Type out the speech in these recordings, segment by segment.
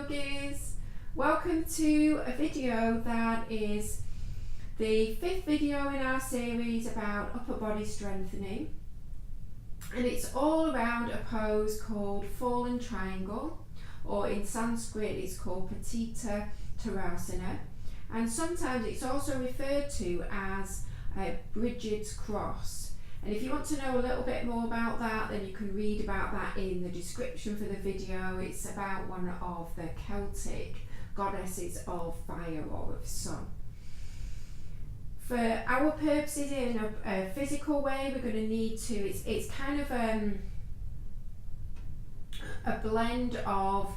yogis, welcome to a video that is the 5th video in our series about upper body strengthening, and it's all around a pose called fallen triangle, or in Sanskrit it's called Patita Tarasana, and sometimes it's also referred to as Brigid's cross. And if you want to know a little bit more about that, then you can read about that in the description for the video. It's about one of the Celtic goddesses of fire or of sun. For our purposes, in a physical way, we're going to need to, it's kind of a blend of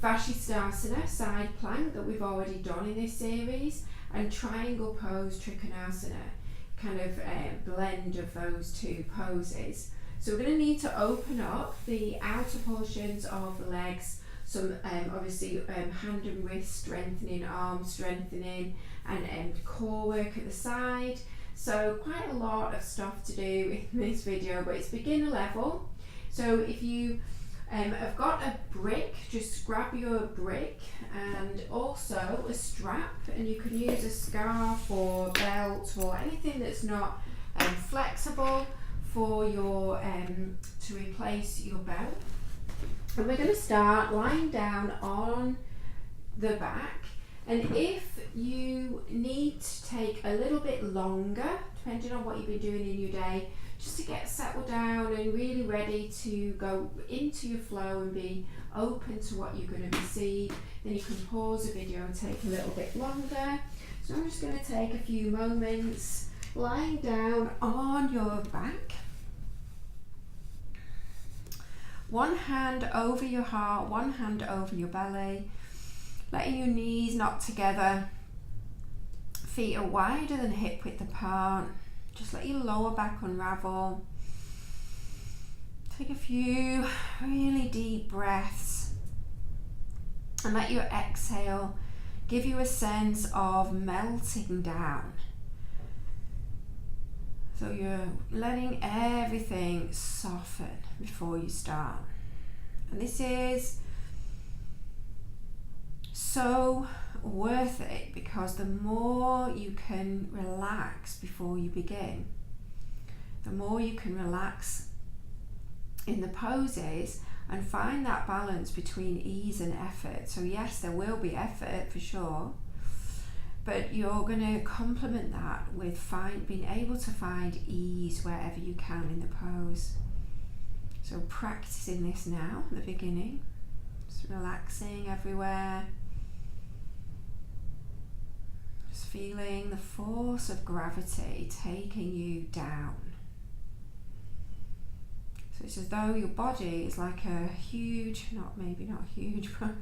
Vashisthasana, side plank, that we've already done in this series, and triangle pose, Trikanasana, kind of blend of those two poses. So we're going to need to open up the outer portions of the legs, some obviously hand and wrist strengthening, arm strengthening, and core work at the side. So quite a lot of stuff to do in this video, but it's beginner level. So if you have got a brick, just grab your brick and also a strap, and you can use a scarf or belt or anything that's not flexible for your to replace your belt. And we're going to start lying down on the back, and if you need to take a little bit longer, depending on what you've been doing in your day, just to get settled down and really ready to go into your flow and be open to what you're going to receive, then you can pause the video and take a little bit longer. So I'm just going to take a few moments lying down on your back. One hand over your heart, one hand over your belly, letting your knees knock together. Feet are wider than hip width apart. Just let your lower back unravel. Take a few really deep breaths and let your exhale give you a sense of melting down. So you're letting everything soften before you start. And this is so worth it, because the more you can relax before you begin, the more you can relax in the poses and find that balance between ease and effort. So yes, there will be effort for sure, but you're going to complement that with being able to find ease wherever you can in the pose. So practicing this now at the beginning, just relaxing everywhere. Just feeling the force of gravity taking you down. So it's as though your body is like a huge, maybe not huge, but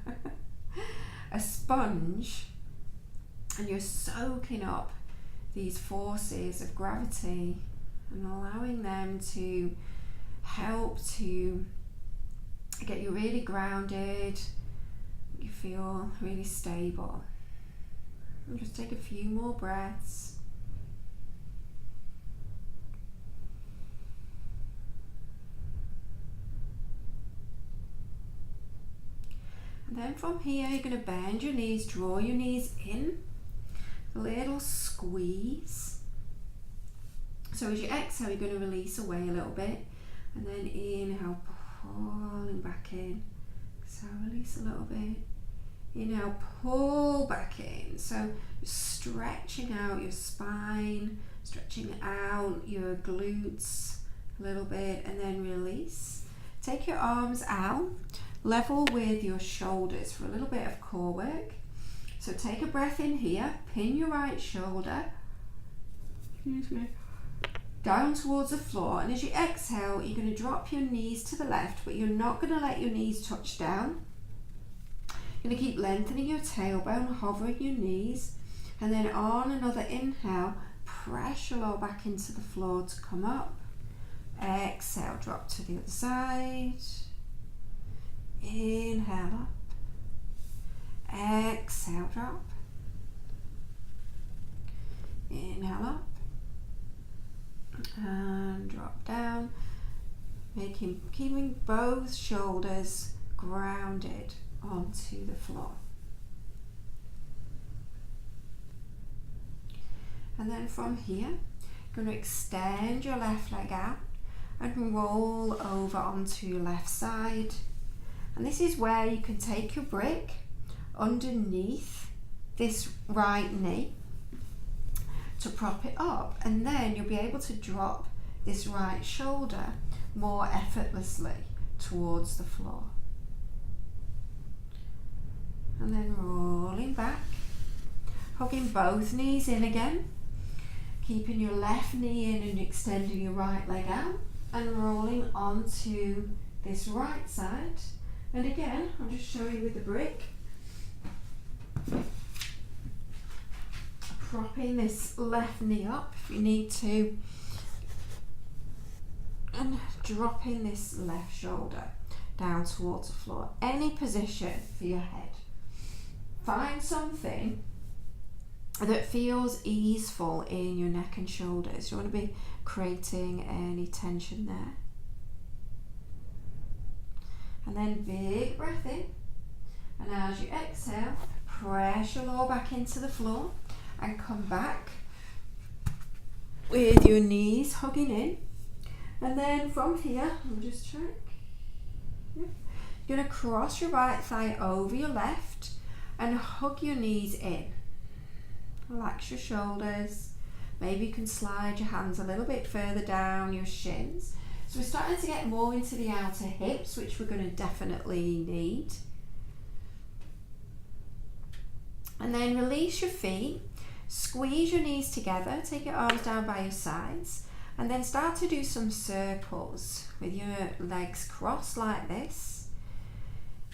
a sponge, and you're soaking up these forces of gravity and allowing them to help to get you really grounded. You feel really stable. And just take a few more breaths. And then from here, you're going to bend your knees, draw your knees in, a little squeeze. So as you exhale, you're going to release away a little bit, and then inhale, pulling back in. So release a little bit. Inhale, pull back in. So stretching out your spine, stretching out your glutes a little bit, and then release. Take your arms out, level with your shoulders for a little bit of core work. So take a breath in here, pin your right shoulder, down towards the floor, and as you exhale, you're going to drop your knees to the left, but you're not going to let your knees touch down. You're going to keep lengthening your tailbone, hovering your knees, and then on another inhale, press your lower back into the floor to come up. Exhale, drop to the other side. Inhale up. Exhale, drop. Inhale up. And drop down. Keeping both shoulders grounded onto the floor. And then from here, you're going to extend your left leg out and roll over onto your left side. And this is where you can take your brick underneath this right knee to prop it up, and then you'll be able to drop this right shoulder more effortlessly towards the floor. And then rolling back, hugging both knees in again, keeping your left knee in and extending your right leg out, and rolling onto this right side. And again, I'll just show you with the brick, propping this left knee up if you need to, and dropping this left shoulder down towards the floor. Any position for your head. Find something that feels easeful in your neck and shoulders. You want to be creating any tension there. And then big breath in, and as you exhale, press your lower back into the floor and come back with your knees hugging in. And then from here, I'll just check. Yep. You're going to cross your right thigh over your left and hug your knees in. Relax your shoulders. Maybe you can slide your hands a little bit further down your shins. So we're starting to get more into the outer hips, which we're going to definitely need. And then release your feet. Squeeze your knees together. Take your arms down by your sides. And then start to do some circles with your legs crossed like this.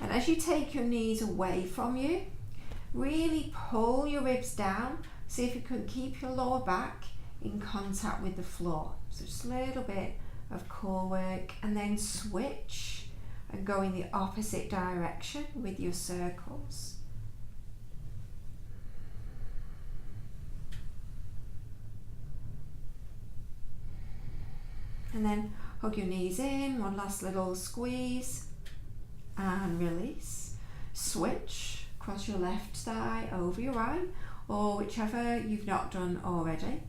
And as you take your knees away from you, really pull your ribs down. See if you can keep your lower back in contact with the floor. So just a little bit of core work, and then switch and go in the opposite direction with your circles. And then hug your knees in, one last little squeeze and release. Switch, cross your left thigh over your right, or whichever you've not done already.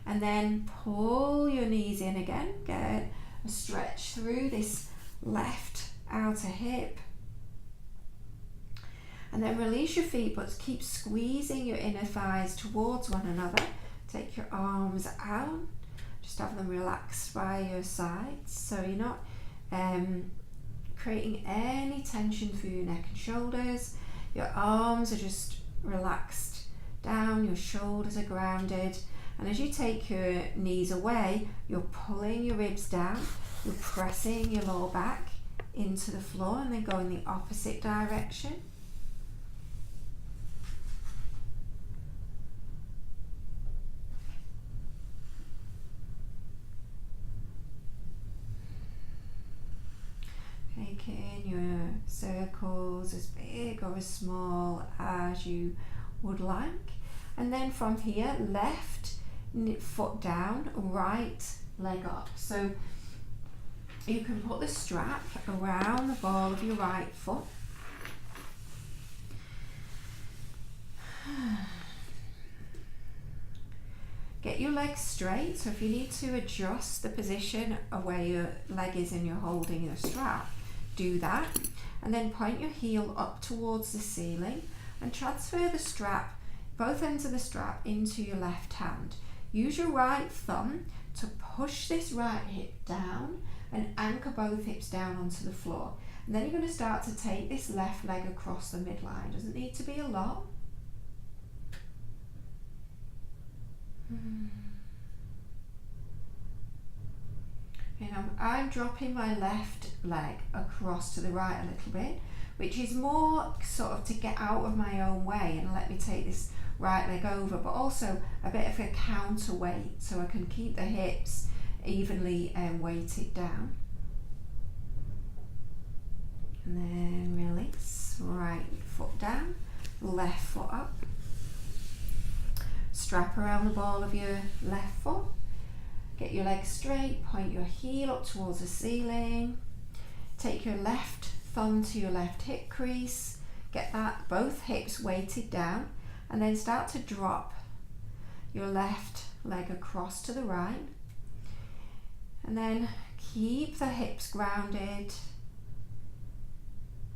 And then pull your knees in again, get a stretch through this left outer hip. And then release your feet, but keep squeezing your inner thighs towards one another. Take your arms out, just have them relaxed by your sides, so you're not creating any tension through your neck and shoulders. Your arms are just relaxed down, your shoulders are grounded. And as you take your knees away, you're pulling your ribs down, you're pressing your lower back into the floor, and then go in the opposite direction. Taking your circles as big or as small as you would like. And then from here, left foot down, right leg up. So you can put the strap around the ball of your right foot. Get your legs straight, so if you need to adjust the position of where your leg is and you're holding the strap, do that. And then point your heel up towards the ceiling and transfer the strap, both ends of the strap, into your left hand. Use your right thumb to push this right hip down and anchor both hips down onto the floor. And then you're going to start to take this left leg across the midline. Doesn't need to be a lot. And I'm dropping my left leg across to the right a little bit, which is more sort of to get out of my own way and let me take this right leg over, but also a bit of a counterweight so I can keep the hips evenly weighted down. And then release, right foot down, left foot up. Strap around the ball of your left foot. Get your legs straight, point your heel up towards the ceiling. Take your left thumb to your left hip crease. Get that both hips weighted down, and then start to drop your left leg across to the right, and then keep the hips grounded.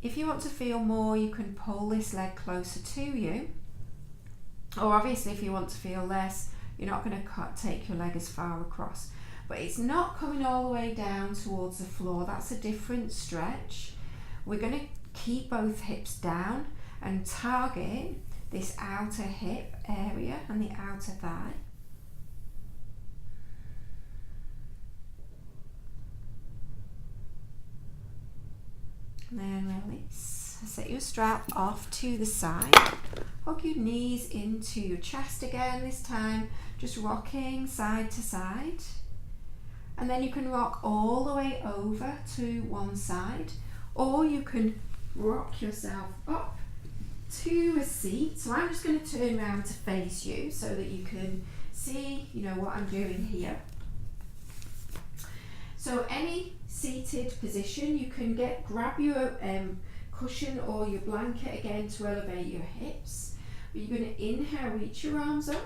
If you want to feel more, you can pull this leg closer to you, or obviously if you want to feel less, you're not going to take your leg as far across, but it's not coming all the way down towards the floor. That's a different stretch. We're going to keep both hips down and target this outer hip area and the outer thigh. And then release. Set your strap off to the side. Hug your knees into your chest again this time, just rocking side to side. And then you can rock all the way over to one side, or you can rock yourself up to a seat. So I'm just going to turn around to face you so that you can see, what I'm doing here. So any seated position, you can grab your cushion or your blanket again to elevate your hips. But you're going to inhale, reach your arms up,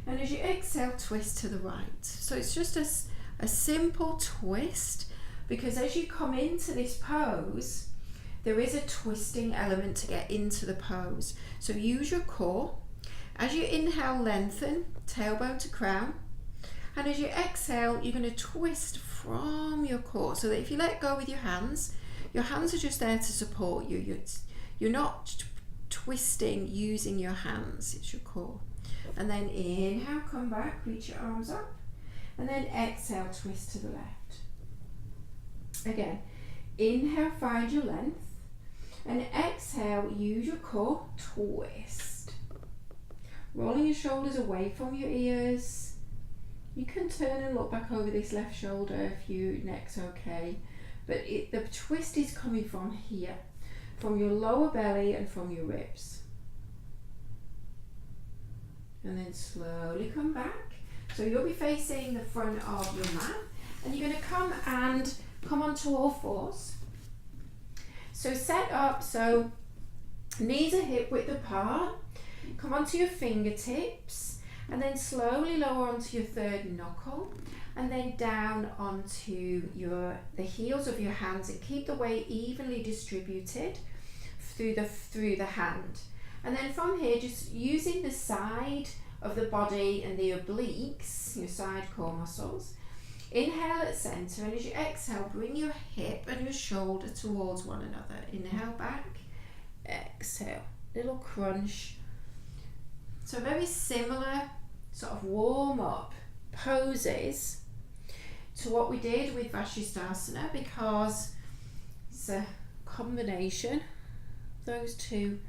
and as you exhale, twist to the right. So it's just a simple twist, because as you come into this pose, there is a twisting element to get into the pose. So use your core. As you inhale, lengthen, tailbone to crown. And as you exhale, you're going to twist from your core, so that if you let go with your hands are just there to support you. You're not twisting using your hands, it's your core. And then inhale, come back, reach your arms up. And then exhale, twist to the left. Again, inhale, find your length. And exhale, use your core, twist. Rolling your shoulders away from your ears. You can turn and look back over this left shoulder if your neck's okay. But the twist is coming from here, from your lower belly and from your ribs. And then slowly come back. So you'll be facing the front of your mat, and you're going to come onto all fours. So set up, so knees are hip width apart. Come onto your fingertips, and then slowly lower onto your third knuckle, and then down onto the heels of your hands, and keep the weight evenly distributed through the hand. And then from here, just using the side of the body and the obliques, your side core muscles. Inhale at center, and as you exhale, bring your hip and your shoulder towards one another. Inhale back, exhale, little crunch. So very similar sort of warm-up poses to what we did with Vashisthasana, because it's a combination of those two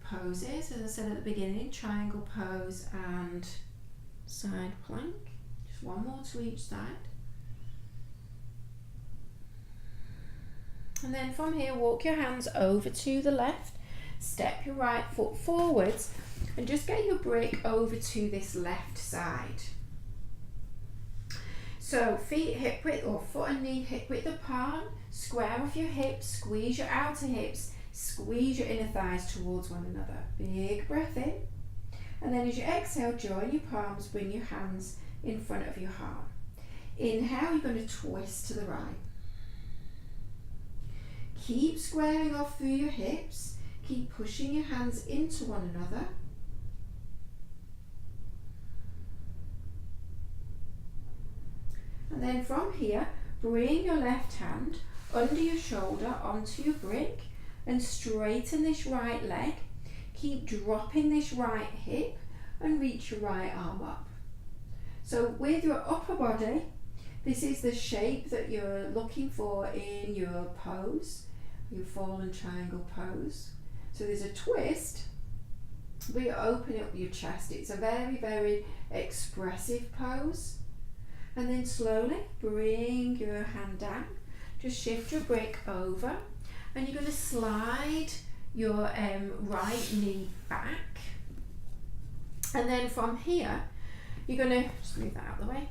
poses, as I said at the beginning, triangle pose and side plank. Just one more to each side. And then from here, walk your hands over to the left, step your right foot forwards, and just get your brick over to this left side. So feet hip width, or foot and knee hip width apart, square off your hips, squeeze your outer hips, squeeze your inner thighs towards one another. Big breath in. And then as you exhale, join your palms, bring your hands in front of your heart. Inhale, you're going to twist to the right. Keep squaring off through your hips. Keep pushing your hands into one another. And then from here, bring your left hand under your shoulder onto your brick and straighten this right leg. Keep dropping this right hip and reach your right arm up. So with your upper body, this is the shape that you're looking for in your pose, your fallen triangle pose. So there's a twist, but you open up your chest. It's a very, very expressive pose. And then slowly bring your hand down. Just shift your brick over, and you're going to slide your right knee back. And then from here, you're going to just move that out of the way.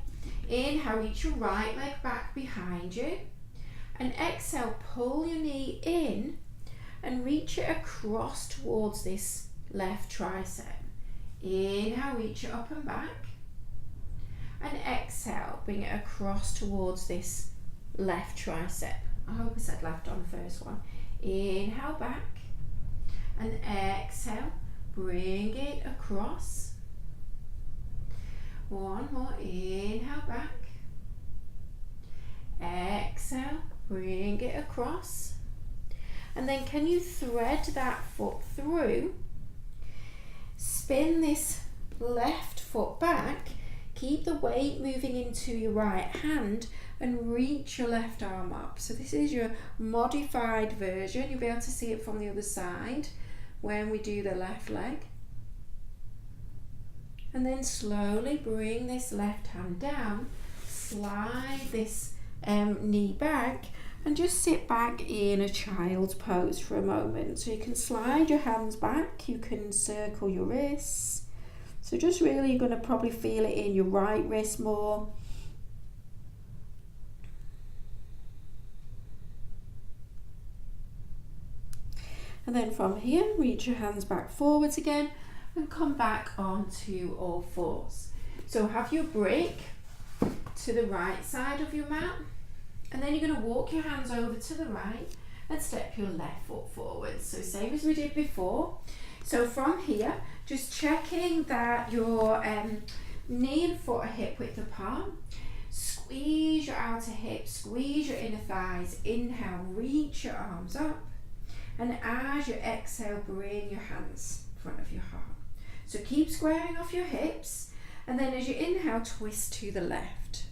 Inhale, reach your right leg back behind you. And exhale, pull your knee in and reach it across towards this left tricep. Inhale, reach it up and back. And exhale, bring it across towards this left tricep. I hope I said left on the first one. Inhale, back. And exhale, bring it across. One more, inhale, back. Exhale, bring it across. And then can you thread that foot through? Spin this left foot back. Keep the weight moving into your right hand and reach your left arm up. So this is your modified version. You'll be able to see it from the other side when we do the left leg. And then slowly bring this left hand down, slide this knee back, and just sit back in a child's pose for a moment. So you can slide your hands back, you can circle your wrists. So just really you're going to probably feel it in your right wrist more. And then from here, reach your hands back forwards again and come back onto all fours. So have your break to the right side of your mat, and then you're going to walk your hands over to the right and step your left foot forward. So same as we did before. So from here, just checking that your knee and foot are hip width apart. Squeeze your outer hips, squeeze your inner thighs. Inhale, reach your arms up. And as you exhale, bring your hands in front of your heart. So keep squaring off your hips. And then as you inhale, twist to the left.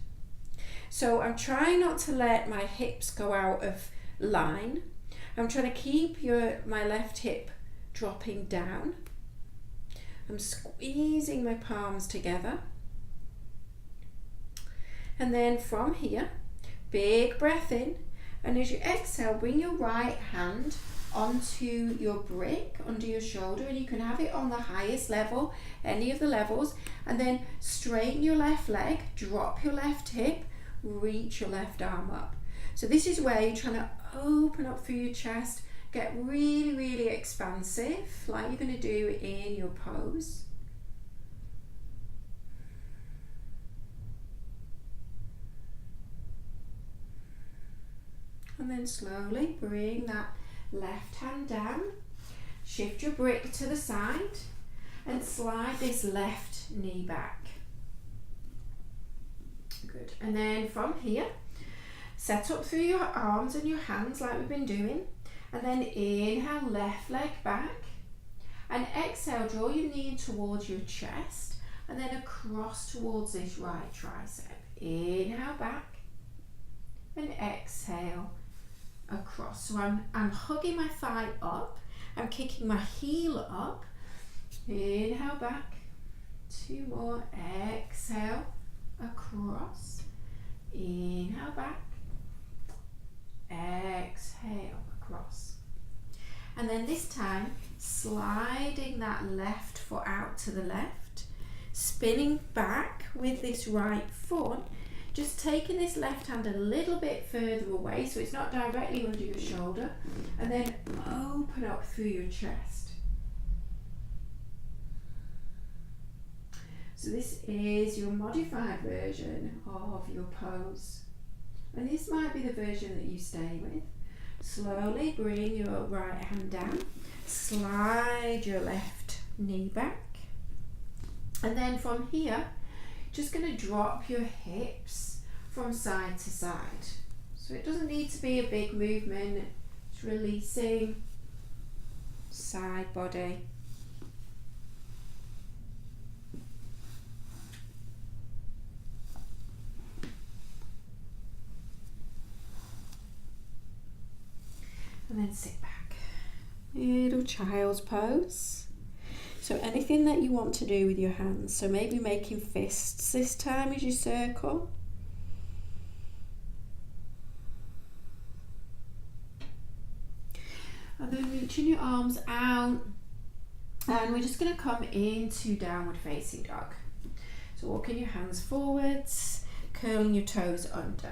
So I'm trying not to let my hips go out of line. I'm trying to keep my left hip dropping down. I'm squeezing my palms together. And then from here, big breath in. And as you exhale, bring your right hand onto your brick, under your shoulder, and you can have it on the highest level, any of the levels, and then straighten your left leg, drop your left hip, reach your left arm up. So this is where you're trying to open up through your chest, get really, really expansive, like you're going to do in your pose. And then slowly bring that left hand down, shift your brick to the side and slide this left knee back. Good. And then from here, set up through your arms and your hands like we've been doing, and then inhale, left leg back, and exhale, draw your knee in towards your chest and then across towards this right tricep. Inhale, back, and exhale, across. So I'm hugging my thigh up, I'm kicking my heel up. Inhale, back, two more, exhale, across. Inhale, back, exhale, across. And then this time, sliding that left foot out to the left, spinning back with this right foot, just taking this left hand a little bit further away so it's not directly under your shoulder, and then open up through your chest. So this is your modified version of your pose. And this might be the version that you stay with. Slowly bring your right hand down, slide your left knee back, and then from here, just going to drop your hips from side to side. So it doesn't need to be a big movement, it's releasing side body. And then sit back. Little child's pose. So anything that you want to do with your hands. So maybe making fists this time as you circle. And then reaching your arms out. And we're just going to come into downward facing dog. So walking your hands forwards, curling your toes under.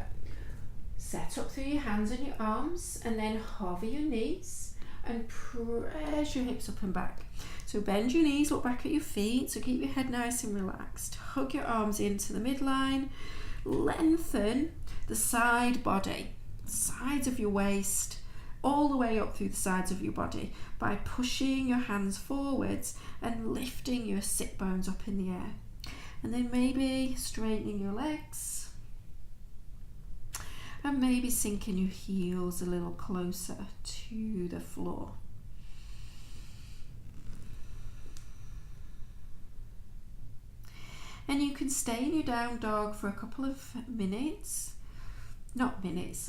Set up through your hands and your arms, and then hover your knees and press your hips up and back. So bend your knees, look back at your feet, so keep your head nice and relaxed. Hug your arms into the midline, lengthen the side body, sides of your waist, all the way up through the sides of your body by pushing your hands forwards and lifting your sit bones up in the air. And then maybe straightening your legs and maybe sinking your heels a little closer to the floor. And you can stay in your down dog for a couple of minutes, moments,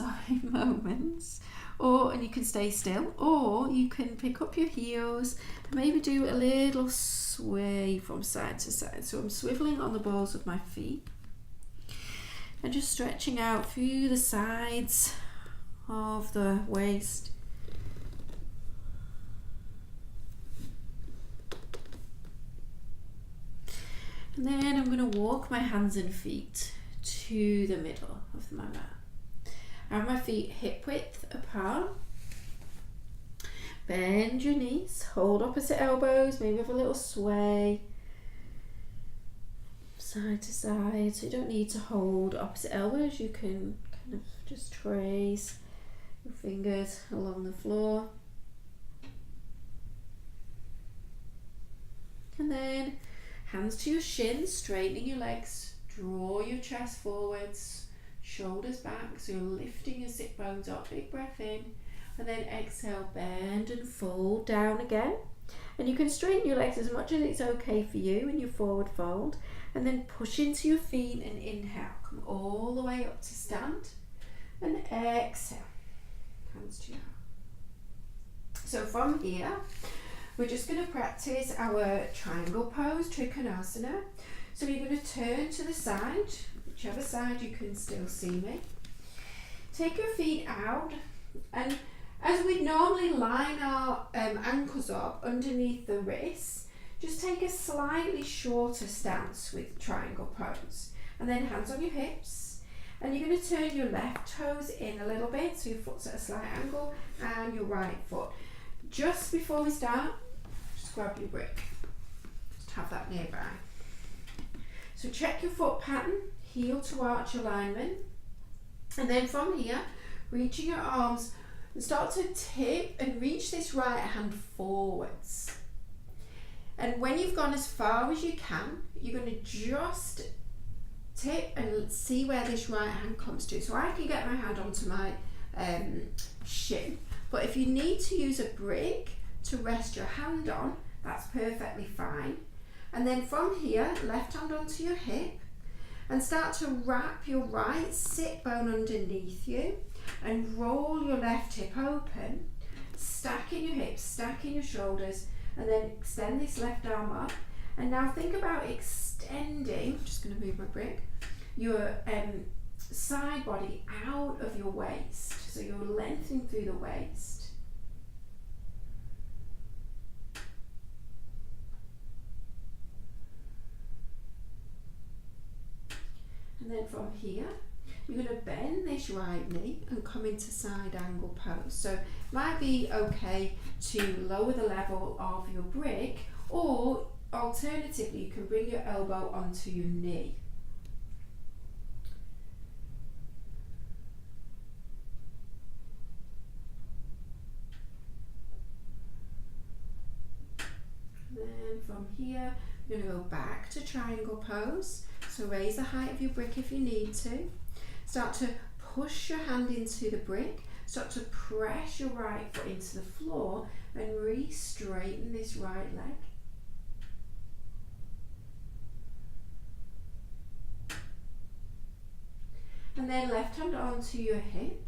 and you can stay still, or you can pick up your heels and maybe do a little sway from side to side. So I'm swiveling on the balls of my feet and just stretching out through the sides of the waist. And then I'm going to walk my hands and feet to the middle of my mat. I have my feet hip width apart. Bend your knees, hold opposite elbows, maybe have a little sway side to side. So you don't need to hold opposite elbows, you can kind of just trace your fingers along the floor. And then hands to your shins, straightening your legs, draw your chest forwards, shoulders back, so you're lifting your sit bones up, big breath in, and then exhale, bend and fold down again. And you can straighten your legs as much as it's okay for you in your forward fold, and then push into your feet and inhale, come all the way up to stand, and exhale, hands to your heart. So from here, we're just going to practice our triangle pose, Trikanasana. So you're going to turn to the side, whichever side you can still see me. Take your feet out, and as we'd normally line our ankles up underneath the wrists, just take a slightly shorter stance with triangle pose. And then hands on your hips, and you're going to turn your left toes in a little bit, so your foot's at a slight angle, and your right foot. Just before we start, just grab your brick. Just have that nearby. So check your foot pattern, heel to arch alignment. And then from here, reaching your arms and start to tip and reach this right hand forwards. And when you've gone as far as you can, you're going to just tip and see where this right hand comes to. So I can get my hand onto my shin. But if you need to use a brick to rest your hand on, that's perfectly fine. And then from here, left hand onto your hip, and start to wrap your right sit bone underneath you and roll your left hip open, stacking your hips, stacking your shoulders, and then extend this left arm up. And now think about extending, I'm just going to move my brick, your side body out of your waist, so you're lengthening through the waist. And then from here, you're going to bend this right knee and come into side angle pose. So it might be okay to lower the level of your brick, or alternatively you can bring your elbow onto your knee. Then from here, you're going to go back to triangle pose. So raise the height of your brick if you need to. Start to push your hand into the brick. Start to press your right foot into the floor and re-straighten this right leg. And then left hand onto your hip.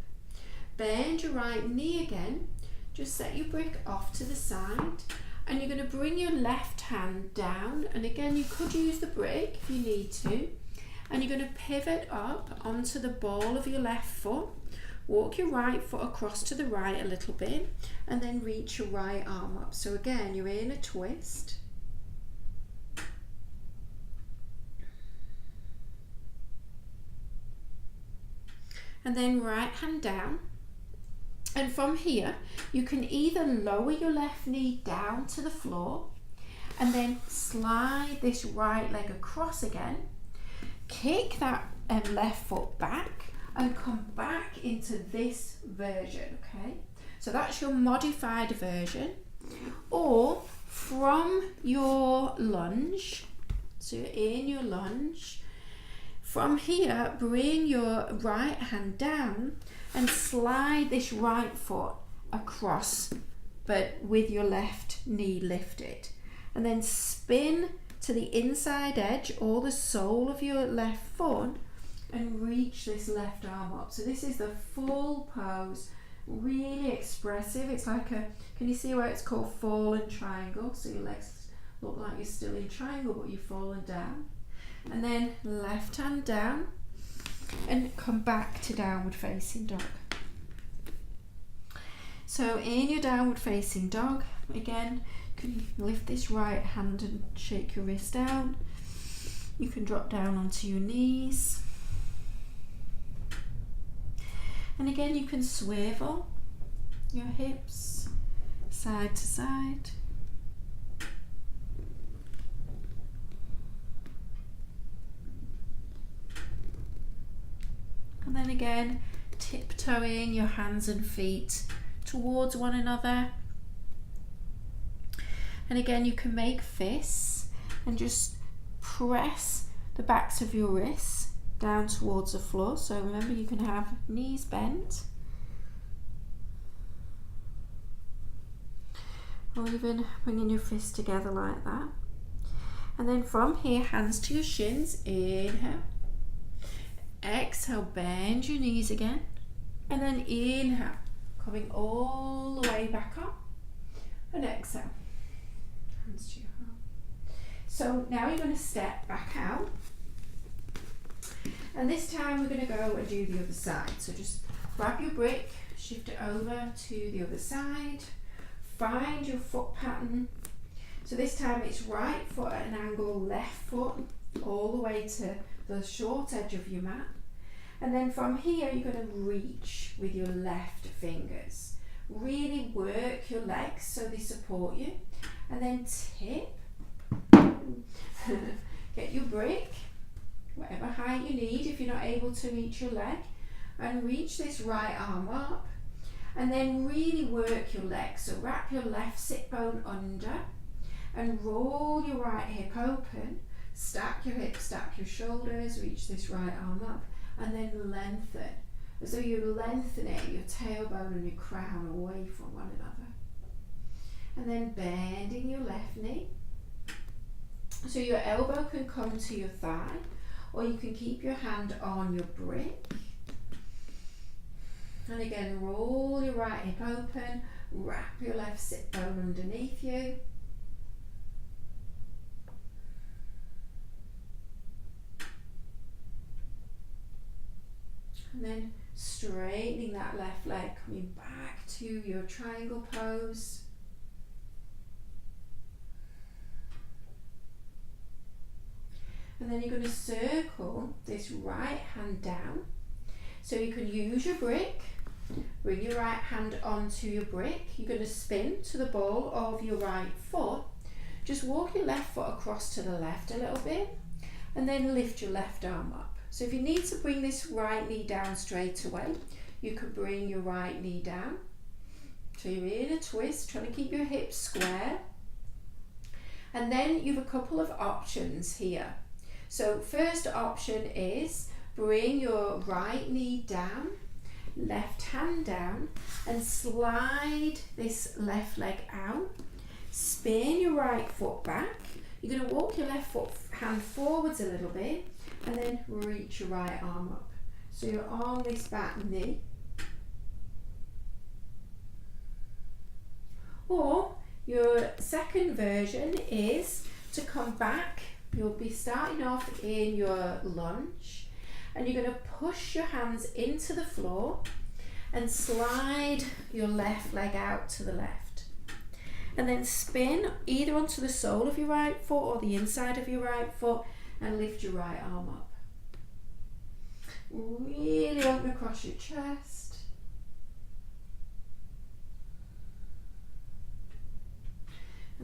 Bend your right knee again. Just set your brick off to the side. And you're going to bring your left hand down, and again you could use the brick if you need to, and you're going to pivot up onto the ball of your left foot, walk your right foot across to the right a little bit, and then reach your right arm up. So again, you're in a twist. And then right hand down, And from here, you can either lower your left knee down to the floor and then slide this right leg across again, kick that left foot back and come back into this version, okay? So that's your modified version. Or from your lunge, so you're in your lunge, from here, bring your right hand down and slide this right foot across, but with your left knee lifted. And then spin to the inside edge or the sole of your left foot and reach this left arm up. So this is the full pose, really expressive. It's like a, can you see where it's called fallen triangle? So your legs look like you're still in triangle, but you've fallen down. And then left hand down and come back to downward facing dog. So in your downward facing dog, again, you can lift this right hand and shake your wrist down. You can drop down onto your knees. And again, you can swivel your hips side to side. And then again, tiptoeing your hands and feet towards one another. And again, you can make fists and just press the backs of your wrists down towards the floor. So remember, you can have knees bent, or even bringing your fists together like that. And then from here, hands to your shins, inhale. Exhale, bend your knees again. And then inhale, coming all the way back up. And exhale, hands to your heart. So now you're going to step back out. And this time we're going to go and do the other side. So just grab your brick, shift it over to the other side. Find your foot pattern. So this time it's right foot at an angle, left foot all the way to the short edge of your mat. And then from here you're going to reach with your left fingers. Really work your legs so they support you. And then tip. Get your brick, whatever height you need if you're not able to reach your leg. And reach this right arm up. And then really work your legs. So wrap your left sit bone under and roll your right hip open. Stack your hips, stack your shoulders, reach this right arm up, and then lengthen. As though you're lengthening your tailbone and your crown away from one another. And then bending your left knee. So your elbow can come to your thigh, or you can keep your hand on your brick. And again, roll your right hip open, wrap your left sit bone underneath you. And then straightening that left leg, coming back to your triangle pose. And then you're going to circle this right hand down. So you can use your brick, bring your right hand onto your brick. You're going to spin to the ball of your right foot. Just walk your left foot across to the left a little bit, and then lift your left arm up. So if you need to bring this right knee down straight away, you could bring your right knee down. So you're in a twist, trying to keep your hips square. And then you have a couple of options here. So first option is bring your right knee down, left hand down, and slide this left leg out. Spin your right foot back. You're going to walk your left foot hand forwards a little bit, and then reach your right arm up. So you're on this back knee. Or your second version is to come back. You'll be starting off in your lunge, and you're going to push your hands into the floor and slide your left leg out to the left. And then spin either onto the sole of your right foot or the inside of your right foot and lift your right arm up. Really open across your chest.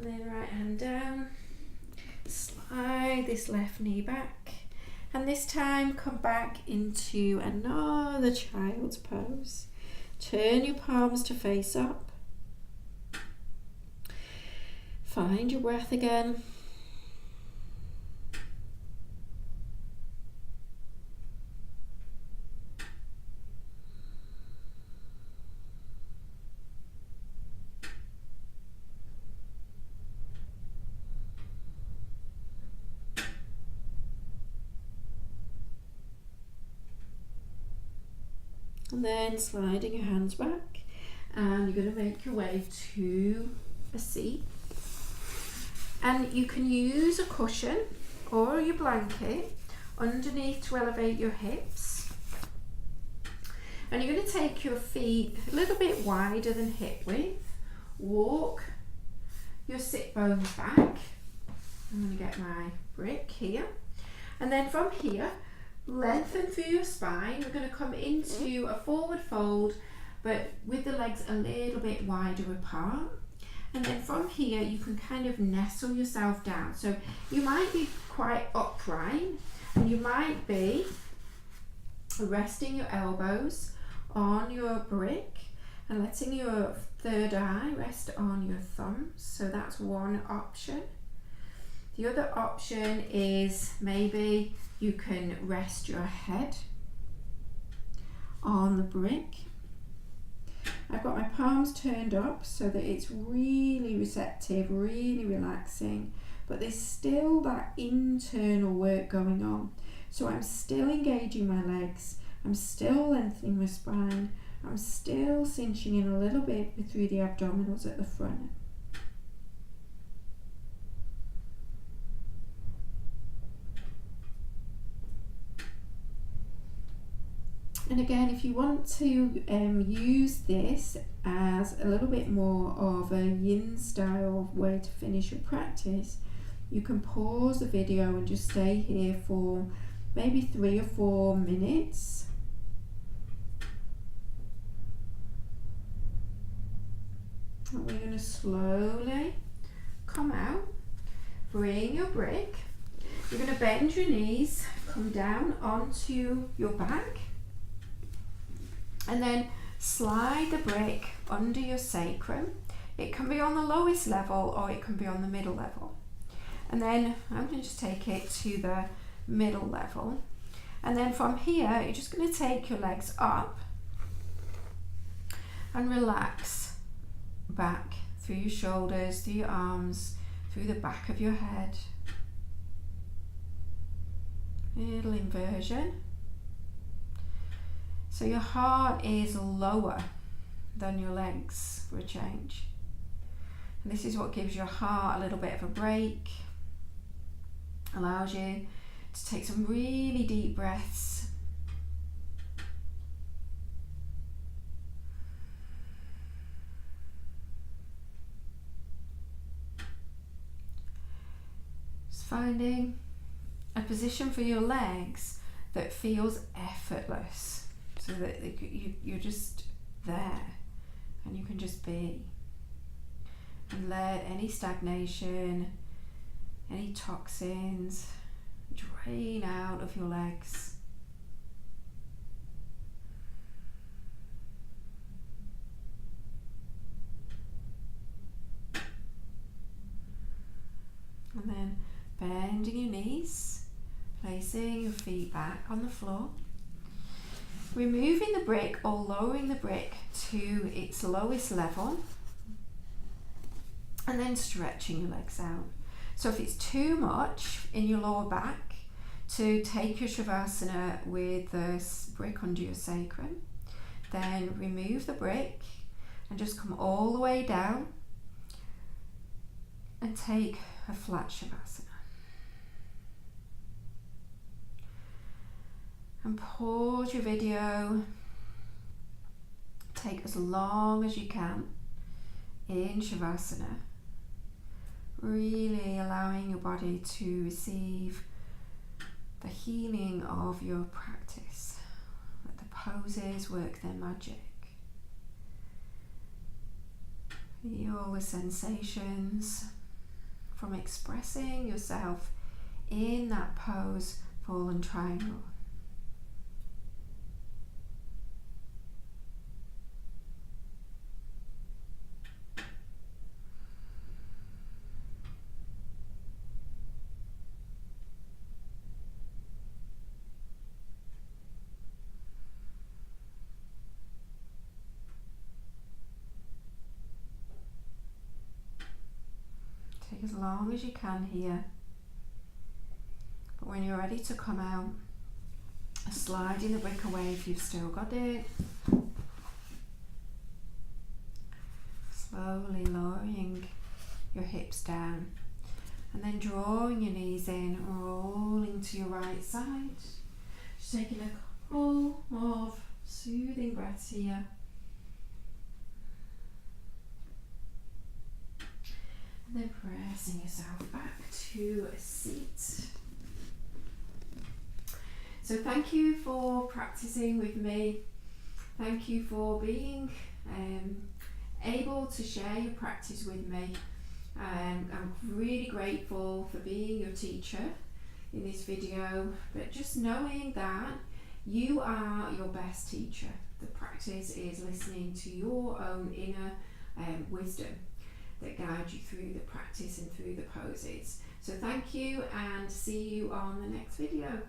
And then right hand down, slide this left knee back, and this time come back into another child's pose. Turn your palms to face up. Find your breath again. And then sliding your hands back, and you're going to make your way to a seat. And you can use a cushion or your blanket underneath to elevate your hips. And you're going to take your feet a little bit wider than hip width. Walk your sit bones back. I'm going to get my brick here. And then from here, lengthen through your spine. We're going to come into a forward fold, but with the legs a little bit wider apart. And then from here, you can kind of nestle yourself down. So you might be quite upright, and you might be resting your elbows on your brick and letting your third eye rest on your thumbs. So that's one option. The other option is maybe you can rest your head on the brick. I've got my palms turned up so that it's really receptive, really relaxing, but there's still that internal work going on. So I'm still engaging my legs, I'm still lengthening my spine, I'm still cinching in a little bit through the abdominals at the front. And again, if you want to use this as a little bit more of a yin style way to finish your practice, you can pause the video and just stay here for maybe 3 or 4 minutes. And we're going to slowly come out, bring your brick. You're going to bend your knees, come down onto your back, and then slide the brick under your sacrum. It can be on the lowest level or it can be on the middle level. And then I'm going to just take it to the middle level. And then from here, you're just going to take your legs up and relax back through your shoulders, through your arms, through the back of your head. Little inversion. So your heart is lower than your legs for a change. And this is what gives your heart a little bit of a break, allows you to take some really deep breaths. Just finding a position for your legs that feels effortless. So that you're just there and you can just be. And let any stagnation, any toxins drain out of your legs. And then bending your knees, placing your feet back on the floor. Removing the brick or lowering the brick to its lowest level, and then stretching your legs out. So if it's too much in your lower back to take your Shavasana with the brick under your sacrum, then remove the brick and just come all the way down and take a flat Shavasana. And pause your video, take as long as you can in Shavasana, really allowing your body to receive the healing of your practice. Let the poses work their magic. Feel the sensations from expressing yourself in that pose, fallen triangle. Take as long as you can here, but when you're ready to come out, sliding the brick away if you've still got it. Slowly lowering your hips down and then drawing your knees in, rolling to your right side. Just taking a couple of soothing breaths here. And then pressing yourself back to a seat. So thank you for practicing with me. Thank you for being able to share your practice with me. I'm really grateful for being your teacher in this video, but just knowing that you are your best teacher. The practice is listening to your own inner wisdom that guides you through the practice and through the poses. So thank you, and see you on the next video.